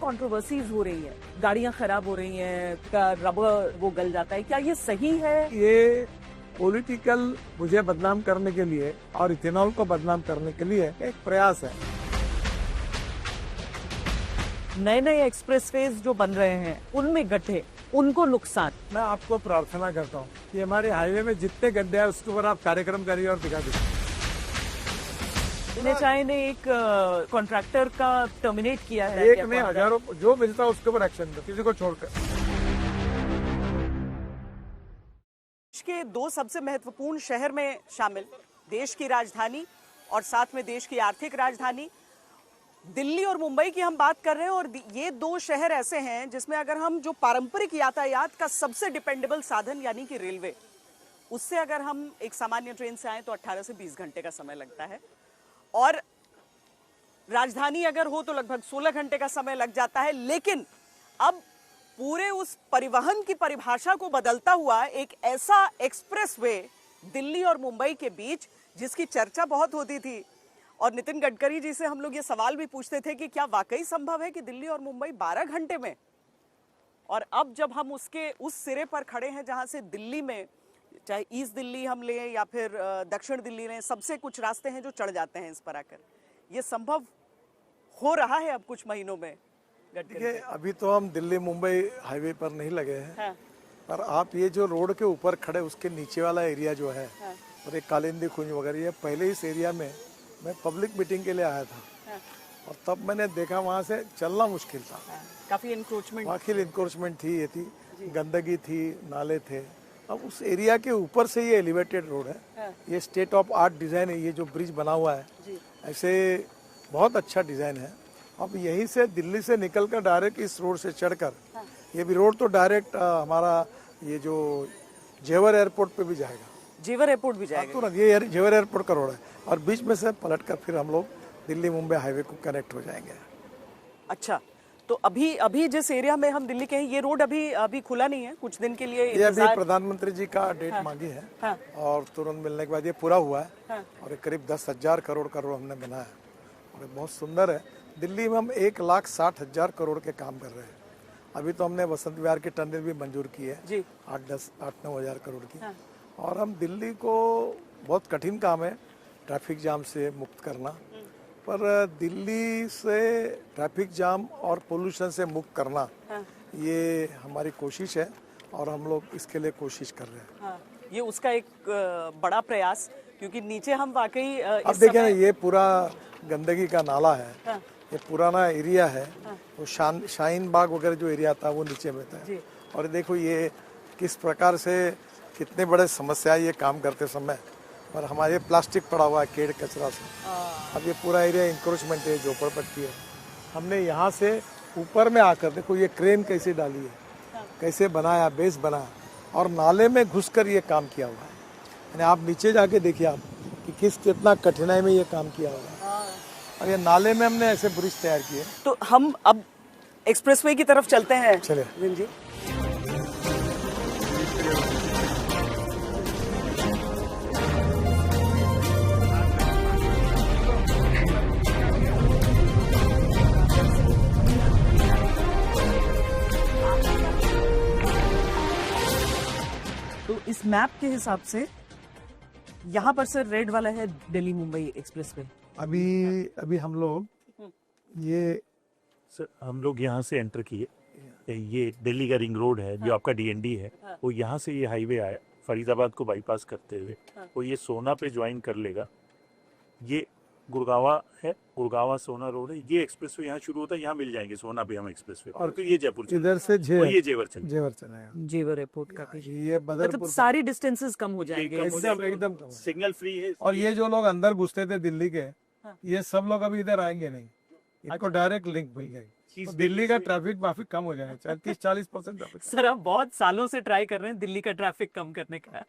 Controversies हो रही है, गाड़ियां खराब हो रही हैं, रबर वो गल जाता है, क्या ये सही है? ये पॉलिटिकल मुझे बदनाम करने के लिए और इथेनॉल को बदनाम करने के लिए एक प्रयास है। नए नए एक्सप्रेसवेज जो बन रहे हैं उनमें गड्ढे, उनको नुकसान। मैं आपको प्रार्थना करता हूँ कि हमारे हाईवे में जितने गड्ढे हैं उसके ऊपर आप कार्यक्रम करिए और दिखा दीजिए। NHAI ने एक कॉन्ट्रैक्टर का टर्मिनेट किया है। एक में हजारों जो मिलता है उसके ऊपर एक्शन दो, किसी को छोड़कर। देश के दो सबसे महत्वपूर्ण शहर में शामिल, देश की राजधानी और साथ में देश की आर्थिक राजधानी दिल्ली और मुंबई की हम बात कर रहे हैं। और ये दो शहर ऐसे हैं जिसमें अगर हम जो पारंपरिक यातायात का सबसे डिपेंडेबल साधन यानी कि रेलवे, उससे अगर हम एक सामान्य ट्रेन से आए तो 18 से 20 घंटे का समय लगता है, और राजधानी अगर हो तो लगभग 16 घंटे का समय लग जाता है। लेकिन अब पूरे उस परिवहन की परिभाषा को बदलता हुआ एक ऐसा एक्सप्रेसवे दिल्ली और मुंबई के बीच, जिसकी चर्चा बहुत होती थी, और नितिन गडकरी जी से हम लोग ये सवाल भी पूछते थे कि क्या वाकई संभव है कि दिल्ली और मुंबई 12 घंटे में। और अब जब हम उसके उस सिरे पर खड़े हैं जहां से दिल्ली में, चाहे ईस्ट दिल्ली हम लें या फिर दक्षिण दिल्ली लें, सबसे कुछ रास्ते हैं जो चढ़ जाते हैं इस पर आकर, ये संभव हो रहा है अब कुछ महीनों में। देखिए, अभी तो हम दिल्ली मुंबई हाईवे पर नहीं लगे हैं, हाँ। पर आप ये जो रोड के ऊपर खड़े उसके नीचे वाला एरिया जो है, हाँ। और एक कालिंदी कुंज वगैरह, ये पहले इस एरिया में मैं पब्लिक मीटिंग के लिए आया था। हाँ। और तब मैंने देखा वहाँ से चलना मुश्किल था। हाँ। काफी इंक्रोचमेंट, काफी इंक्रोचमेंट थी, ये थी, गंदगी थी, नाले थे। अब उस एरिया के ऊपर से ये एलिवेटेड रोड है। हाँ। ये स्टेट ऑफ आर्ट डिज़ाइन है, ये जो ब्रिज बना हुआ है ऐसे बहुत अच्छा डिज़ाइन है। अब यहीं से दिल्ली से निकलकर डायरेक्ट इस रोड से चढ़कर, ये भी रोड तो डायरेक्ट हमारा ये जो जेवर एयरपोर्ट पे भी जाएगा। जेवर एयरपोर्ट भी जाएगा तुरंत, ये जेवर एयरपोर्ट का रोड है, और बीच में से पलटकर फिर हम लोग दिल्ली मुंबई हाईवे को कनेक्ट हो जाएंगे। अच्छा, तो अभी जिस एरिया में हम दिल्ली के हैं, ये रोड अभी खुला नहीं है, कुछ दिन के लिए ये अभी प्रधानमंत्री जी का डेट मांगी है। हाँ। और तुरंत मिलने के बाद ये पूरा हुआ है। हाँ। और करीब 10,000 करोड़ का रोड हमने बनाया और बहुत सुंदर है। दिल्ली में हम 1,60,000 करोड़ के काम कर रहे हैं। अभी तो हमने वसंत विहार की टनल भी मंजूर की है जी, 8-9 हज़ार करोड़ की। हाँ। और हम दिल्ली को, बहुत कठिन काम है ट्रैफिक जाम से मुक्त करना, पर दिल्ली से ट्रैफिक जाम और पोल्यूशन से मुक्त करना, हाँ। ये हमारी कोशिश है और हम लोग इसके लिए कोशिश कर रहे हैं। हाँ। ये उसका एक बड़ा प्रयास, क्योंकि नीचे हम वाकई अब देखिए ना, ये पूरा गंदगी का नाला है। हाँ। ये पुराना एरिया है। हाँ। वो शाहीन बाग वगैरह जो एरिया था वो नीचे में था। और देखो ये किस प्रकार से, कितने बड़े समस्या ये काम करते समय, और हमारे प्लास्टिक पड़ा हुआ है केड़ कचरा से। अब ये पूरा एरिया इंक्रोचमेंट है, झोपड़पट्टी है। हमने यहाँ से ऊपर में आकर देखो ये क्रेन कैसे डाली है, कैसे बनाया, बेस बनाया, और नाले में घुसकर ये काम किया हुआ है। यानी आप नीचे जाके देखिए आप कि कितना कठिनाई में ये काम किया हुआ है। और ये नाले में हमने ऐसे ब्रिज तैयार किए। तो हम अब एक्सप्रेसवे की तरफ चलते हैं। चलिए जी। तो इस मैप के हिसाब से यहाँ पर सर रेड वाला है दिल्ली मुंबई एक्सप्रेसवे। अभी हम लोग हम लोग यहाँ से एंटर किए, ये दिल्ली का रिंग रोड है। हाँ। जो आपका DND है। हाँ। वो यहाँ से ये हाईवे आया फरीदाबाद को बाईपास करते हुए। हाँ। वो ये सोना पे ज्वाइन कर लेगा। ये गुड़गावा है, गुड़गावा सोना रोड है। ये एक्सप्रेसवे यहाँ शुरू होता है, यहाँ मिल जाएंगे सोना पे हम एक्सप्रेसवे, और फिर ये जयपुर इधर से ये जेवर चलेगा। जेवर एयरपोर्ट का ये मतलब सारी डिस्टेंसेस कम हो जाएंगे, एकदम सिग्नल फ्री है। और ये जो लोग अंदर घुसते थे दिल्ली के, ये सब लोग अभी इधर आएंगे नहीं, इनको डायरेक्ट लिंक मिल जाएगी। तो दिल्ली का ट्रैफिक काफी कम हो जाएगा, 30-40% ट्रैफिक। सर आप बहुत सालों से ट्राई कर रहे हैं दिल्ली का ट्रैफिक कम करने का।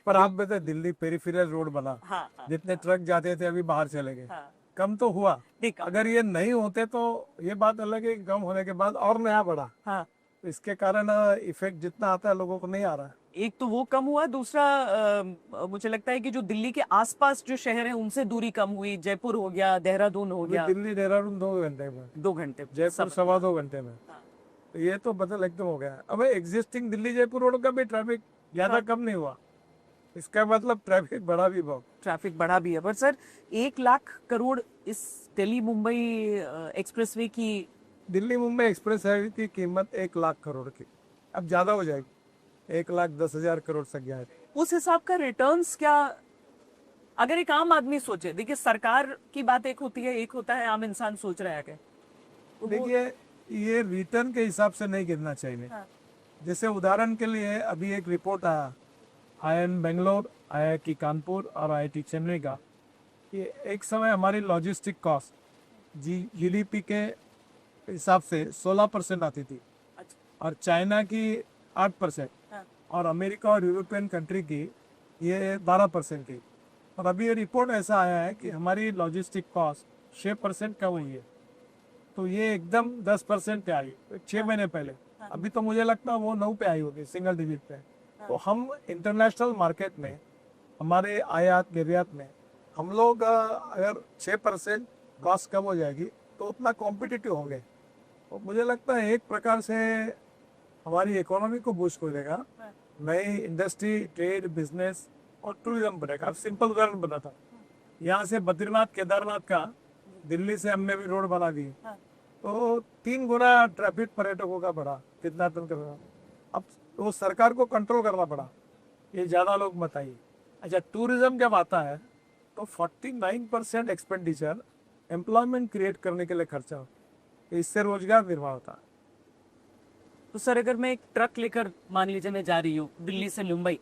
पर आप बताए दिल्ली पेरिफेरल रोड बना। हाँ। जितने ट्रक जाते थे अभी बाहर चले गए। हाँ। कम तो हुआ। अगर ये नहीं होते तो ये बात अलग है, कम होने के बाद और नया बढ़ा। हाँ। इसके कारण इफेक्ट जितना आता है लोगों को नहीं आ रहा है। एक तो वो कम हुआ, दूसरा मुझे लगता है कि जो दिल्ली के आसपास जो शहर है उनसे दूरी कम हुई। जयपुर हो गया, देहरादून हो अभी गया, दिल्ली देहरादून 2 घंटे में, 2 घंटे जयपुर सब। 2.25 घंटे में। हाँ। तो ये तो बदल एकदम हो गया है। अब एग्जिस्टिंग दिल्ली जयपुर रोड का भी ट्रैफिक ज्यादा हाँ। कम नहीं हुआ, इसका मतलब ट्रैफिक बढ़ा भी बहुत। ट्रैफिक बढ़ा भी है। पर सर 1 लाख करोड़ इस दिल्ली मुंबई एक्सप्रेसवे की, दिल्ली मुंबई एक्सप्रेस हाईवे की कीमत 1 लाख करोड़ की, अब ज्यादा हो जाएगी, 1,10,000 करोड़ तक जाएगी। उस हिसाब का रिटर्न्स क्या, अगर एक आम आदमी सोचे, देखिए सरकार की बात एक होती है, एक होता है आम इंसान सोच रहा है कि देखिए ये रिटर्न के हिसाब से नहीं गिनना चाहिए। हाँ। जैसे उदाहरण के लिए अभी एक रिपोर्ट आया IIM बेंगलोर, IIT कानपुर और IIT चेन्नई का, ये एक समय हमारी लॉजिस्टिक कॉस्ट GDP के हिसाब से 16% आती थी, अच्छा। और चाइना की 8%, हाँ। और अमेरिका और यूरोपियन कंट्री की ये 12% थी। और अभी ये रिपोर्ट ऐसा आया है कि हमारी लॉजिस्टिक कॉस्ट 6% का हुई है, तो ये एकदम 10% पे आई 6 महीने पहले। अभी तो मुझे लगता है वो 9 पे आई होगी, सिंगल डिजिट पे। तो हम इंटरनेशनल मार्केट में, हमारे आयात निर्यात में हम लोग अगर 6% कॉस्ट कम हो जाएगी तो उतना कॉम्पिटिटिव होंगे। तो मुझे लगता है एक प्रकार से हमारी इकोनॉमी को बूस्ट करेगा, नई इंडस्ट्री, ट्रेड, बिजनेस और टूरिज्म बढ़ेगा। अब सिंपल उदाहरण बताता, यहाँ से बद्रीनाथ केदारनाथ का दिल्ली से हमने भी रोड बना दी, तो 3 गुना ट्रैफिक पर्यटकों का बढ़ा, कितना टन कर रहा। अब वो सरकार को कंट्रोल करना पड़ा, ये ज्यादा लोग मत आइए। अच्छा, टूरिज्म जब आता है तो 49% एक्सपेंडिचर एम्प्लॉयमेंट क्रिएट करने के लिए खर्चा होता है, तो इससे रोजगार निर्माण होता है। तो सर अगर मैं एक ट्रक लेकर मान लीजिए मैं जा रही हूँ दिल्ली से मुंबई,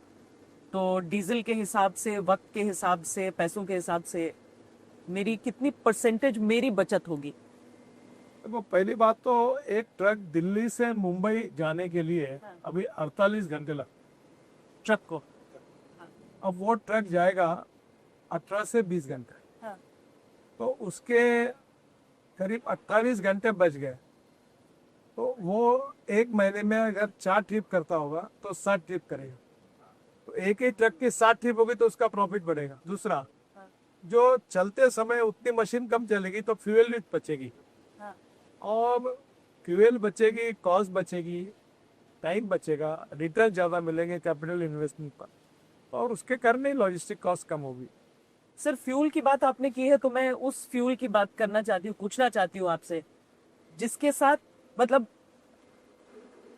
तो डीजल के हिसाब से, वक्त के हिसाब से, पैसों के हिसाब से मेरी कितनी परसेंटेज मेरी बचत होगी? देखो पहली बात तो एक ट्रक दिल्ली से मुंबई जाने के लिए अभी 48 घंटे लग, ट्रक को। अब वो ट्रक जाएगा 18 से 20 घंटे, हाँ। तो उसके करीब 28 घंटे बच गए। तो वो एक महीने में अगर 4 ट्रिप करता होगा तो 7 ट्रिप करेगा, तो एक ही ट्रक की 7 ट्रिप होगी तो उसका प्रॉफिट बढ़ेगा। दूसरा, जो चलते समय उतनी मशीन कम चलेगी तो फ्यूल भी बचेगी, हाँ। और फ्यूल बचेगी, कॉस्ट बचेगी, टाइम बचेगा, रिटर्न ज़्यादा मिलेंगे कैपिटल इन्वेस्टमेंट पर, और उसके कारण ही लॉजिस्टिक कॉस्ट कम होगी। सर फ्यूल की बात आपने की है तो मैं उस फ्यूल की बात करना चाहती हूँ, पूछना चाहती हूँ आपसे, जिसके साथ मतलब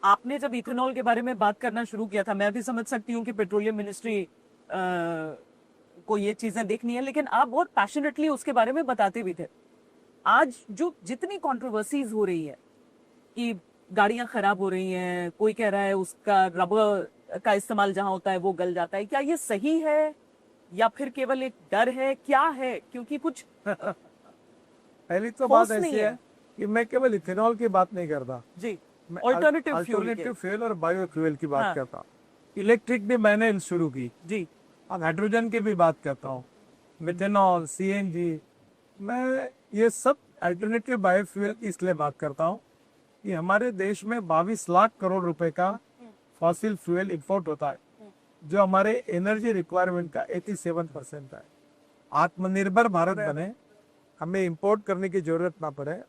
आपने जब इथेनॉल के बारे में बात करना शुरू किया था, मैं भी समझ सकती हूँ कि पेट्रोलियम मिनिस्ट्री को ये चीजें देखनी है, लेकिन आप बहुत पैशनेटली उसके बारे में बताते भी थे। आज जो जितनी कंट्रोवर्सीज हो रही है कि गाड़ियां खराब हो रही हैं, कोई कह रहा है उसका रबर का इस्तेमाल जहां होता है वो गल जाता है, क्या ये सही है या फिर केवल एक डर है, क्या है? क्योंकि कुछ पहली तो ठोस बात ऐसी नहीं है। है कि मैं केवल इथेनॉल की बात नहीं करता, जी, मैं ऑल्टरनेटिव अल्टरनेटिव फ्यूल और बायो फ्यूल की बात हाँ। करता हूँ। इलेक्ट्रिक भी मैंने शुरू की, जी, और हाइड्रोजन की भी बात करता हूँ, मिथेनॉल, CNG। मैं ये सब अल्टरनेटिव बायोफ्यूल की इसलिए बात करता हूँ कि हमारे देश में 22 लाख करोड़ रुपए का फॉसिल फ्यूल इंपोर्ट होता है, जो हमारे एनर्जी रिक्वायरमेंट का 87% है। आत्मनिर्भर भारत बने, हमें इंपोर्ट करने की जरूरत ना पड़े,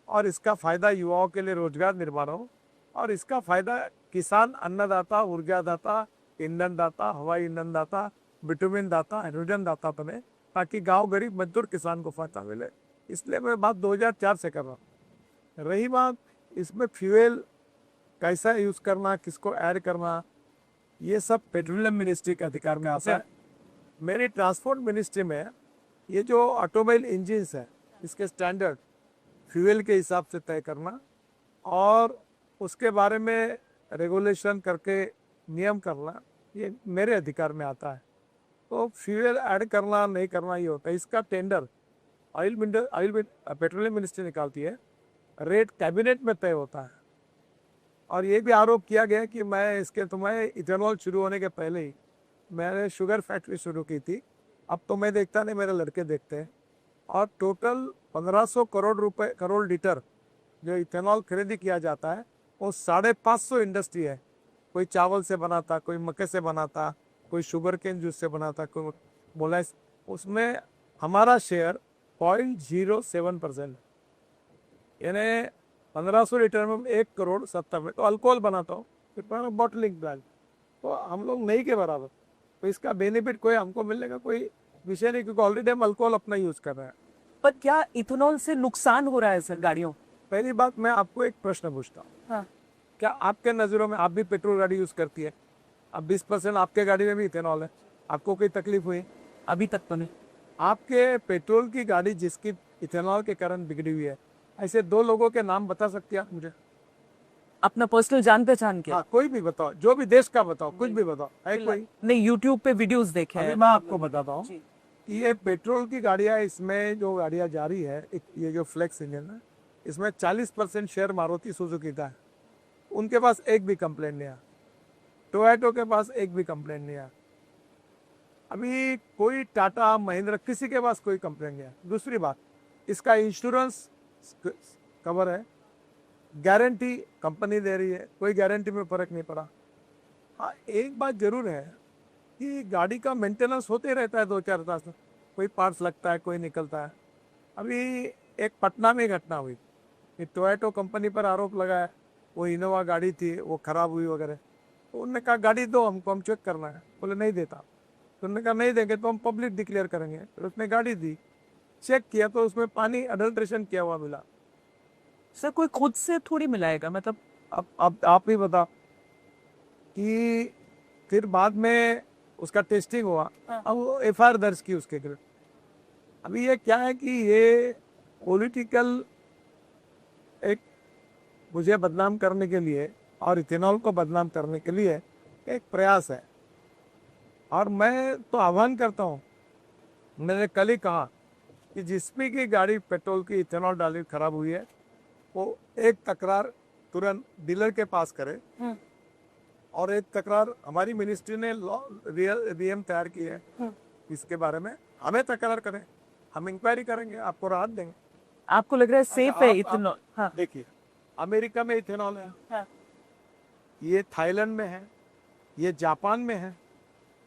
और इसका फायदा युवाओं के लिए रोजगार निर्माण हो, और इसका फायदा किसान, अन्नदाता, ऊर्जादाता, ईंधन दाता, हवाई ईंधन दाता, बिटुमिन दाता, हाइड्रोजन दाता बने, ताकि गांव गरीब मजदूर किसान को फायदा मिले। इसलिए मैं बात 2004 से कर रहा हूँ। रही बात इसमें फ्यूल कैसा यूज करना, किसको ऐड करना, ये सब पेट्रोलियम मिनिस्ट्री के अधिकार में आता है। मेरी ट्रांसपोर्ट मिनिस्ट्री में ये जो ऑटोमोबाइल इंजिन है, इसके स्टैंडर्ड फ्यूल के हिसाब से तय करना और उसके बारे में रेगुलेशन करके नियम करना, ये मेरे अधिकार में आता है। तो फ्यूल ऐड करना नहीं करना ये होता है, इसका टेंडर पेट्रोलियम मिनिस्ट्री निकालती है, रेट कैबिनेट में तय होता है। और ये भी आरोप किया गया कि मैं इथेनॉल शुरू होने के पहले ही मैंने शुगर फैक्ट्री शुरू की थी। अब तो मैं देखता नहीं, मेरे लड़के देखते हैं। और टोटल 1500 करोड़ लीटर जो इथेनॉल खरीदी किया जाता है, वो 550 इंडस्ट्री है। कोई चावल से बनाता, कोई मक्के से बनाता, कोई शुगर केन जूस से बनाता, कोई मोलाइस। उसमें हमारा शेयर 0.07%, यानी 1500 लीटर में 1,70,00,000 में तो अल्कोहल बनाता हूँ, फिर बॉटलिंग प्लांट, तो हम लोग नहीं के बराबर। तो इसका बेनिफिट कोई हमको मिलने का कोई विषय नहीं, क्योंकि ऑलरेडी हम अल्कोहल अपना यूज कर रहे हैं। पर क्या इथेनॉल से नुकसान हो रहा है सर गाड़ियों? पहली बात, मैं आपको एक प्रश्न पूछता हूँ, हाँ। क्या आपके नज़रों में, आप भी पेट्रोल गाड़ी यूज करती है, अब 20% आपके गाड़ी में भी इथेनॉल है, आपको कोई तकलीफ हुई? अभी तक तो नहीं। आपके पेट्रोल की गाड़ी जिसकी इथेनॉल के कारण बिगड़ी हुई है, ऐसे 2 लोगों के नाम बता सकती है आप मुझे? अपना पर्सनल जान पहचान के? हाँ, कोई भी बताओ, जो भी देश का बताओ, कुछ भी बताओ, है कोई? नहीं, यूट्यूब पे वीडियोस देखे अभी हैं। मैं आपको बताता हूँ कि ये पेट्रोल की गाड़ियाँ, इसमें जो गाड़ियाँ जा रही है, ये जो फ्लेक्स इंजन है, इसमें 40% शेयर मारुति सुजुकी का है। उनके पास एक भी कंप्लेंट नहीं आया। टोयोटो के पास एक भी कंप्लेंट नहीं आया। अभी कोई टाटा, महिंद्रा, किसी के पास कोई कंप्लेंट नहीं आया। दूसरी बात, इसका इंश्योरेंस कवर है, गारंटी कंपनी दे रही है, कोई गारंटी में फर्क नहीं पड़ा। हाँ, एक बात जरूर है कि गाड़ी का मेंटेनेंस होते रहता है 2-4 साल, कोई पार्ट्स लगता है, कोई निकलता है। अभी एक पटना में घटना हुई कि टोयोटो कंपनी पर आरोप लगाया, वो इनोवा गाड़ी थी, वो खराब हुई वगैरह, तो उन्होंने कहा गाड़ी दो हमको, हम चेक करना है। बोले नहीं देता। तो उन्होंने कहा नहीं देंगे तो हम पब्लिक डिक्लेयर करेंगे। फिर उसने गाड़ी दी, चेक किया तो उसमें पानी अडल्ट्रेशन किया हुआ मिला। सर कोई खुद से थोड़ी मिलाएगा, मतलब अब आप ही बताओ कि फिर बाद में उसका टेस्टिंग हुआ। हाँ। अब वो FIR दर्ज की उसके खिलाफ। अभी ये क्या है कि ये पॉलिटिकल एक मुझे बदनाम करने के लिए और इथेनॉल को बदनाम करने के लिए एक प्रयास है। और मैं तो आह्वान करता हूँ, मैंने कल ही कहा कि जिसमें की गाड़ी पेट्रोल की इथेनॉल डाली खराब हुई है, वो एक तकरार तुरंत डीलर के पास करे, और एक तकरार हमारी मिनिस्ट्री ने रियम तैयार की है इसके बारे में, हमें तकरार करें, हम इंक्वायरी करेंगे, आपको राहत देंगे। आपको लग रहा है सेफ है इथेनॉल? हाँ। देखिए, अमेरिका में इथेनॉल है, हाँ। ये थाईलैंड में है, ये जापान में है,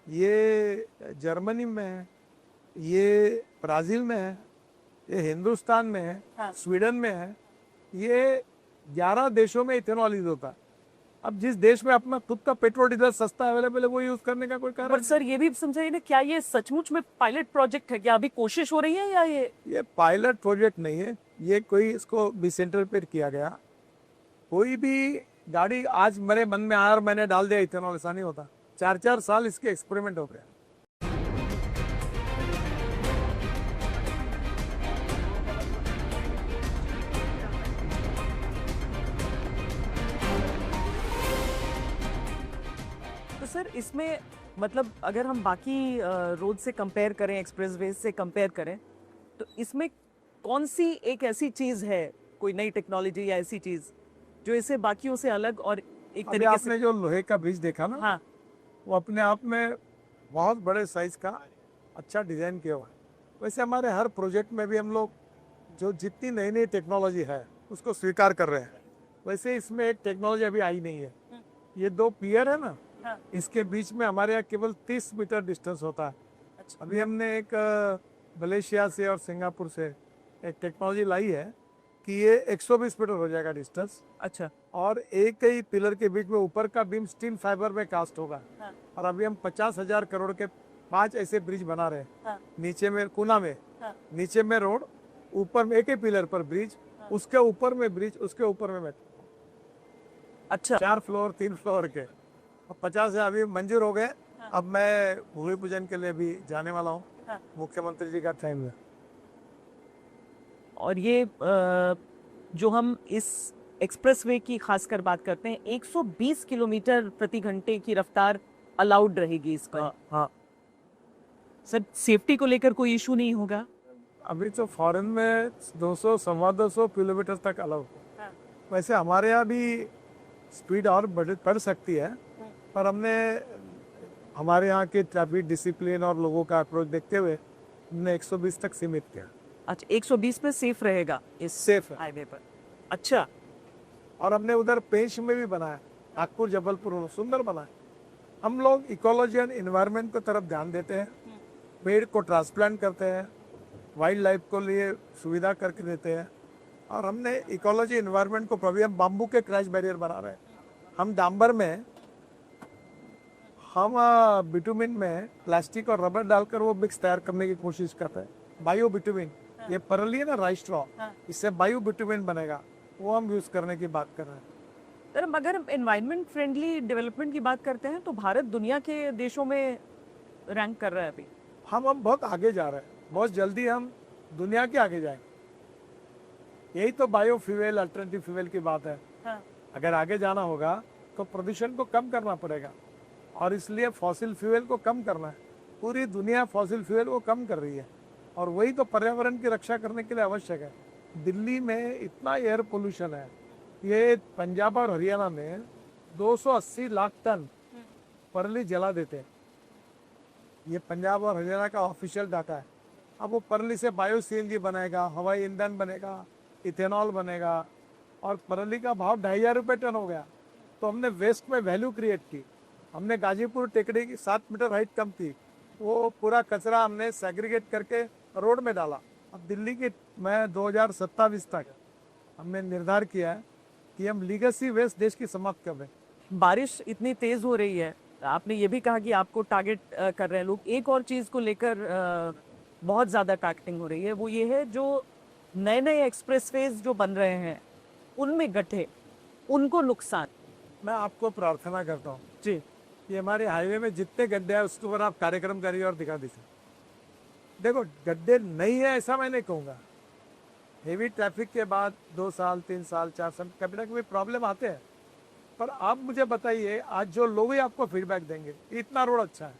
ये जर्मनी में है, ये ब्राजील में है, ये हिंदुस्तान में है, हाँ। स्वीडन में है, ये 11 देशों में इथेनॉल यूज होता है। अब जिस देश में अपना खुद का पेट्रोल डीजल सस्ता अवेलेबल है, वो यूज करने का कोई कारण पर सर ये भी समझाइए ना, क्या ये सचमुच में पायलट प्रोजेक्ट है? क्या अभी कोशिश हो रही है या ये पायलट प्रोजेक्ट नहीं है, ये कोई इसको डिसेंट्रलाइज किया गया। कोई भी गाड़ी आज मेरे मन में आया और मैंने डाल दिया इथेनॉल, ऐसा नहीं होता। 4-4 साल इसके एक्सपेरिमेंट हो गए। तो सर इसमें मतलब अगर हम बाकी रोड से कंपेयर करें, एक्सप्रेसवे से कंपेयर करें, तो इसमें कौन सी एक ऐसी चीज है, कोई नई टेक्नोलॉजी या ऐसी चीज जो इसे बाकियों से अलग और एक अभी तरीके से? आपने जो लोहे का ब्रिज देखा ना, हाँ। वो अपने आप में बहुत बड़े साइज का अच्छा डिजाइन किया हुआ है। वैसे हमारे हर प्रोजेक्ट में भी हम लोग जो जितनी नई नई टेक्नोलॉजी है उसको स्वीकार कर रहे हैं। वैसे इसमें एक टेक्नोलॉजी अभी आई नहीं है। ये 2 पियर है ना, हाँ। इसके बीच में हमारे यहाँ केवल 30 मीटर डिस्टेंस होता है। अच्छा। अभी हमने एक मलेशिया से और सिंगापुर से एक टेक्नोलॉजी लाई है कि ये 120 मीटर हो जाएगा डिस्टेंस। अच्छा। और एक ही पिलर के बीच में ऊपर का बीम स्टील फाइबर में कास्ट होगा। हाँ। और अभी हम 50,000 करोड़ के 5 ऐसे ब्रिज बना रहे हैं। हाँ। नीचे में कोना में, हाँ। नीचे में रोड, ऊपर में एक ही पिलर पर ब्रिज, उसके ऊपर में ब्रिज, उसके ऊपर में मेट्रो। अच्छा। 4 फ्लोर 3 फ्लोर के। अब 50 अभी मंजूर हो गए। अब मैं भूमि पूजन के लिए भी जाने वाला हूँ। हाँ। मुख्यमंत्री जी का टाइम है। और ये जो हम इस एक्सप्रेसवे की खासकर बात करते हैं, 120 किलोमीटर प्रति घंटे की रफ्तार अलाउड रहेगी इस पर। हाँ। सर सेफ्टी को लेकर कोई इशू नहीं होगा? अभी तो फॉरेन में 200 सवा 200 किलोमीटर तक अलाउ। हाँ। वैसे हमारे यहाँ भी स्पीड और बढ़ सकती है, पर हमने हमारे यहाँ के ट्रैफिक डिसिप्लिन और लोगों का अप्रोच देखते हुए हमने 120 तक सीमित किया। अच्छा, 120 पे सेफ रहेगा इस सेफ है। हाईवे पर? अच्छा। और हमने उधर पेंच में भी बनाया, नागपुर जबलपुर सुंदर बनाया। हम लोग इकोलॉजी एंड इन्वायरमेंट की तरफ ध्यान देते हैं, पेड़ को ट्रांसप्लांट करते हैं, वाइल्ड लाइफ को लिए सुविधा करके देते हैं। और हमने इकोलॉजी इन्वायरमेंट को प्रभी हम बाम्बू के क्रैश बैरियर बना रहे हैं। हम डांबर में हम बिटुमिन में प्लास्टिक और रबर डालकर वो मिक्स तैयार करने की कोशिश करते हैं। बायो बिटुमिन, ये परली है ना राइस स्ट्रॉ, इससे बायो बिटुमिन बनेगा, वो हम यूज करने की बात कर रहे हैं। सर अगर एनवायरनमेंट फ्रेंडली डेवलपमेंट की बात करते हैं तो भारत दुनिया के देशों में रैंक कर रहा है अभी। हम बहुत आगे जा रहे हैं, बहुत जल्दी हम दुनिया के आगे जाएंगे। यही तो बायो फ्यूल अल्टरनेटिव फ्यूल की बात है। अगर आगे जाना होगा तो प्रदूषण को कम करना पड़ेगा, और इसलिए फॉसिल फ्यूल को कम करना है। पूरी दुनिया फॉसिल फ्यूल को कम कर रही है, और वही तो पर्यावरण की रक्षा करने के लिए आवश्यक है। दिल्ली में इतना एयर पोल्यूशन है, ये पंजाब और हरियाणा में 280 लाख टन परली जला देते हैं। ये पंजाब और हरियाणा का ऑफिशियल डाटा है। अब वो परली से बायो सीएनजी बनेगा, हवाई ईंधन बनेगा, इथेनॉल बनेगा, और परली का भाव 2500 रुपये टन हो गया। तो हमने वेस्ट में वैल्यू क्रिएट की। हमने गाजीपुर टेकड़ी की 7 मीटर हाइट कम थी, वो पूरा कचरा हमने सेग्रीगेट करके रोड में डाला। अब दिल्ली की मैं 2027 तक हमने निर्धार किया है कि हम लीगेसी वेस्ट देश की समाप्त कर दें। बारिश इतनी तेज हो रही है, आपने ये भी कहा कि आपको टारगेट कर रहे हैं लोग। एक और चीज को लेकर बहुत ज्यादा टारगेटिंग हो रही है, वो ये है जो नए नए एक्सप्रेसवेज जो बन रहे हैं उनमें गड्ढे, उनको नुकसान। मैं आपको प्रार्थना करता हूँ जी कि हमारे हाईवे में जितने गड्ढे हैं उसके ऊपर आप कार्यक्रम करिए और दिखा दीजिए। देखो गड्ढे नहीं है ऐसा मैं नहीं कहूँगा। हेवी ट्रैफिक के बाद 2 साल 3 साल 4 साल कभी ना कभी प्रॉब्लम आते हैं, पर आप मुझे बताइए, आज जो लोग ही आपको फीडबैक देंगे इतना रोड अच्छा है,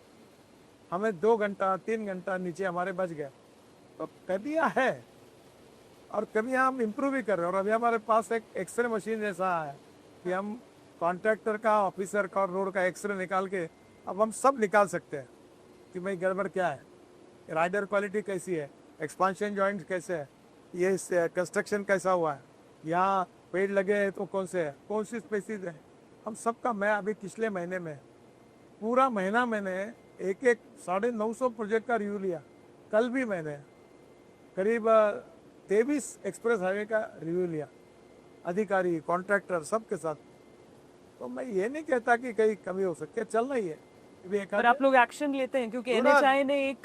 हमें 2 घंटा 3 घंटा नीचे हमारे बच गए। तो कमियाँ है और कमियाँ हम इम्प्रूव भी कर रहे हैं। और अभी हमारे पास एक एक्सरे मशीन जैसा है कि हम कॉन्ट्रैक्टर का, ऑफिसर का और रोड का एक्सरे निकाल के अब हम सब निकाल सकते हैं कि भाई गड़बड़ क्या है, राइडर क्वालिटी कैसी है, एक्सपांशन जॉइंट कैसे है, ये कंस्ट्रक्शन कैसा हुआ है, यहाँ पेड़ लगे हैं तो कौन से है, कौन सी स्पेसीज है, हम सबका। मैं अभी पिछले महीने में पूरा महीना मैंने एक 950 प्रोजेक्ट का रिव्यू लिया। कल भी मैंने करीब 23 एक्सप्रेस हाईवे का रिव्यू लिया, अधिकारी, कॉन्ट्रैक्टर सबके साथ। तो मैं ये नहीं कहता कि कहीं कमी हो सकती है, चल रही है। पर आप लोग एक्शन लेते हैं क्योंकि एनएचआई ने एक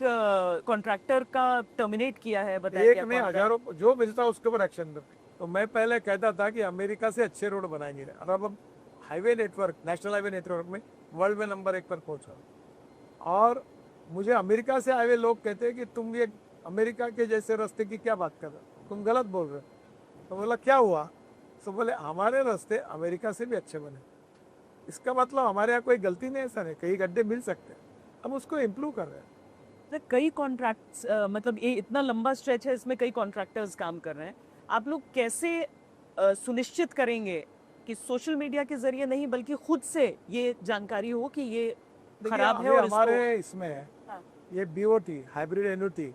कॉन्ट्रैक्टर का टर्मिनेट किया है, बताया एक नहीं हजारों जो मिलता है उसके ऊपर एक्शन। तो मैं पहले कहता था कि अमेरिका से अच्छे रोड बनाएंगे, और अब highway network, national highway network में वर्ल्ड में नंबर 1 पर पहुंचा। और मुझे अमेरिका से आए हुए लोग कहते हैं कि तुम ये अमेरिका के जैसे रास्ते की क्या बात कर रहे हो, तुम गलत बोल रहे हो। तो बोला क्या हुआ, तो बोले हमारे रास्ते अमेरिका से भी अच्छे बने। इसका मतलब हमारे यहाँ कोई गलती नहीं है, ऐसा नहीं, कई गड्ढे मिल सकते हैं, हम उसको इम्प्रूव कर रहे हैं। कई कॉन्ट्रैक्ट्स, मतलब ये इतना लंबा स्ट्रेच है, इसमें कई कॉन्ट्रैक्टर्स काम कर रहे हैं। आप लोग कैसे सुनिश्चित करेंगे कि सोशल मीडिया के जरिए नहीं बल्कि खुद से ये जानकारी हो कि ये खराब है? और हमारे इसमें है ये बीओटी, हाइब्रिड एन्युटी,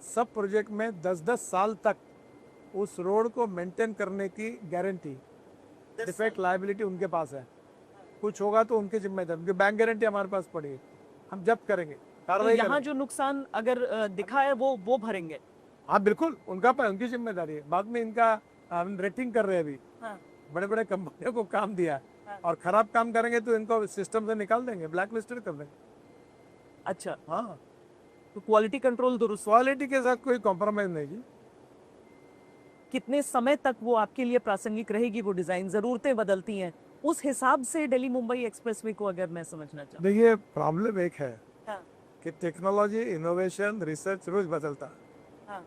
सब प्रोजेक्ट में 10-10 साल तक उस रोड को मेंटेन करने की गारंटी, डिफेक्ट लायबिलिटी उनके पास है। कुछ होगा तो उनकी जिम्मेदारी, उनकी बैंक गारंटी हमारे पास पड़ी है, हम जब्त करेंगे, कार्रवाई यहाँ जो नुकसान अगर दिखा है वो भरेंगे। हाँ बिल्कुल, उनकी जिम्मेदारी है। बाद में इनका हम रेटिंग कर रहे हैं अभी। बड़े बड़े कंपनियों को काम दिया है, और खराब काम करेंगे तो इनको सिस्टम से निकाल देंगे, ब्लैक लिस्टेड कर देंगे। अच्छा, हाँ, तो क्वालिटी कंट्रोल दुरुस्त, क्वालिटी के साथ कोई कॉम्प्रोमाइज नहीं जी। कितने समय तक वो आपके लिए प्रासंगिक रहेगी वो डिजाइन? जरूरतें बदलती हैं, उस हिसाब से दिल्ली मुंबई एक्सप्रेसवे को अगर मैं समझना चाहूँ। देखिए प्रॉब्लम एक है कि टेक्नोलॉजी, इनोवेशन, रिसर्च रोज बदलता है,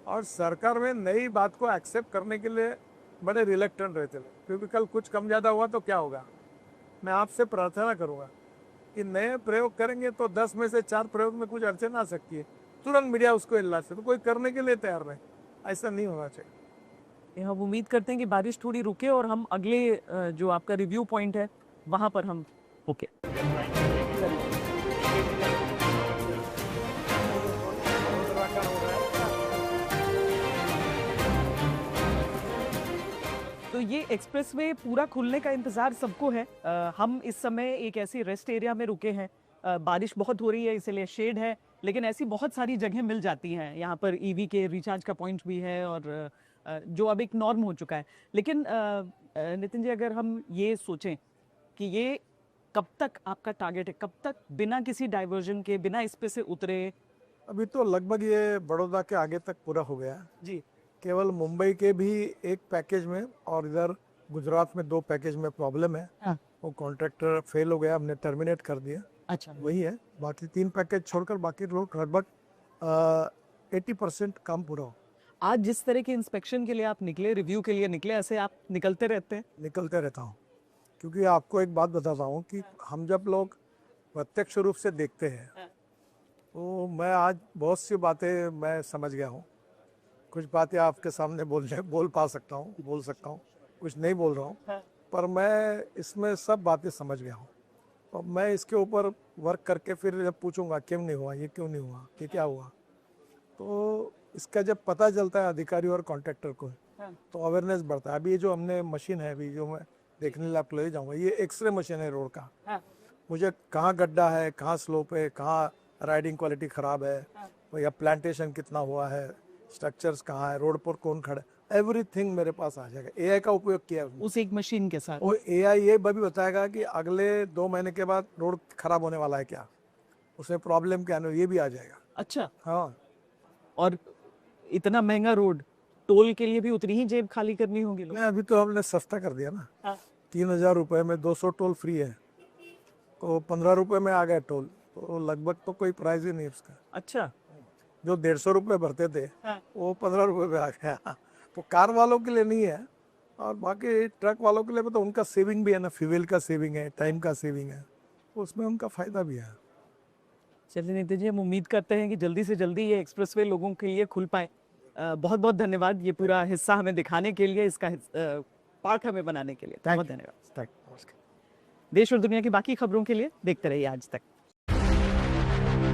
और सरकार में नई बात को एक्सेप्ट करने के लिए बड़े रिलेक्टेंट रहते हैं, क्योंकि कल कुछ कम ज़्यादा हुआ तो क्या होगा। मैं आपसे प्रार्थना करूंगा कि नए प्रयोग करेंगे तो 10 में से 4 प्रयोग में कुछ अड़चन आ सकती है, तुरंत मीडिया उसको हिला से, तो कोई करने के लिए तैयार नहीं, ऐसा नहीं होना चाहिए। हम उम्मीद करते हैं कि बारिश थोड़ी रुके और हम अगले जो आपका रिव्यू पॉइंट है वहाँ पर हम ओके। तो तो ये एक्सप्रेसवे पूरा खुलने का इंतजार सबको है। हम इस समय एक ऐसी रेस्ट एरिया में रुके हैं। बारिश बहुत हो रही है इसलिए शेड है, लेकिन ऐसी बहुत सारी जगह मिल जाती हैं। यहाँ पर ईवी के रिचार्ज का पॉइंट भी है और जो अब एक नॉर्म हो चुका है। लेकिन नितिन जी, अगर हम ये सोचें कि ये कब तक आपका टारगेट है, कब तक बिना किसी डाइवर्जन के, बिना इस पे से उतरे? अभी तो लगभग ये बड़ौदा के आगे तक पूरा हो गया। जी। केवल मुंबई के भी एक पैकेज में और इधर गुजरात में 2 पैकेज में प्रॉब्लम है। हाँ। वो कॉन्ट्रैक्टर फेल हो गया, हमने टर्मिनेट कर दिया। अच्छा। वही है, बाकी 3 पैकेज छोड़कर बाकी रोड लगभग 80% काम पूरा हो। आज जिस तरह के इंस्पेक्शन के लिए आप निकले, रिव्यू के लिए निकले, ऐसे आप निकलते रहते हैं? निकलते रहता हूँ, क्योंकि आपको एक बात बताता हूँ कि हम जब लोग प्रत्यक्ष रूप से देखते हैं तो मैं आज बहुत सी बातें मैं समझ गया हूँ। कुछ बातें आपके सामने बोल सकता हूँ, कुछ नहीं बोल रहा हूँ, पर मैं इसमें सब बातें समझ गया हूँ। और मैं इसके ऊपर वर्क करके फिर जब पूछूंगा क्यों नहीं हुआ, ये क्यों नहीं हुआ, ये क्या हुआ, तो इसका जब पता चलता है अधिकारी और कॉन्ट्रैक्टर को तो अवेयरनेस बढ़ता है। अभी ये जो हमने मशीन है, अभी जो मैं देखने लिए आपको ले जाऊँगा, ये एक्सरे मशीन है रोड का। मुझे कहाँ गड्ढा है, कहाँ स्लोप है, कहाँ राइडिंग क्वालिटी ख़राब है, या प्लांटेशन कितना हुआ है, स्ट्रक्चर्स कहाँ है, रोड पर कौन खड़ा है, एवरीथिंग मेरे पास आ जाएगा। एआई का उपयोग किया है उस एक मशीन के साथ। वो एआई ये भी बताएगा कि अगले 2 महीने के बाद रोड खराब होने वाला है क्या, उसमें प्रॉब्लम क्या है, ये भी आ जाएगा। अच्छा। हाँ, और इतना महंगा रोड, टोल के लिए भी उतनी ही जेब खाली करनी होगी लोग। नहीं अभी तो हमने सस्ता कर दिया ना। 3000 रुपये में 200 टोल फ्री है, तो 15 रुपये में आ गया टोल, तो लगभग तो कोई प्राइस ही नहीं उसका। अच्छा। जो 150 रुपये भरते थे वो 15 रुपये में आ गया। तो कार वालों के लिए नहीं है, और बाकी ट्रक वालों के लिए तो उनका सेविंग भी है ना, फ्यूल का सेविंग है, टाइम का सेविंग है, तो उसमें उनका फायदा भी है। चलिए नितिन जी, हम उम्मीद करते हैं कि जल्दी से जल्दी ये एक्सप्रेसवे लोगों के लिए खुल पाए। बहुत बहुत धन्यवाद ये पूरा हिस्सा हमें दिखाने के लिए, इसका पार्ट हमें बनाने के लिए। बहुत धन्यवाद। देश और दुनिया की बाकी खबरों के लिए देखते रहिए आज तक।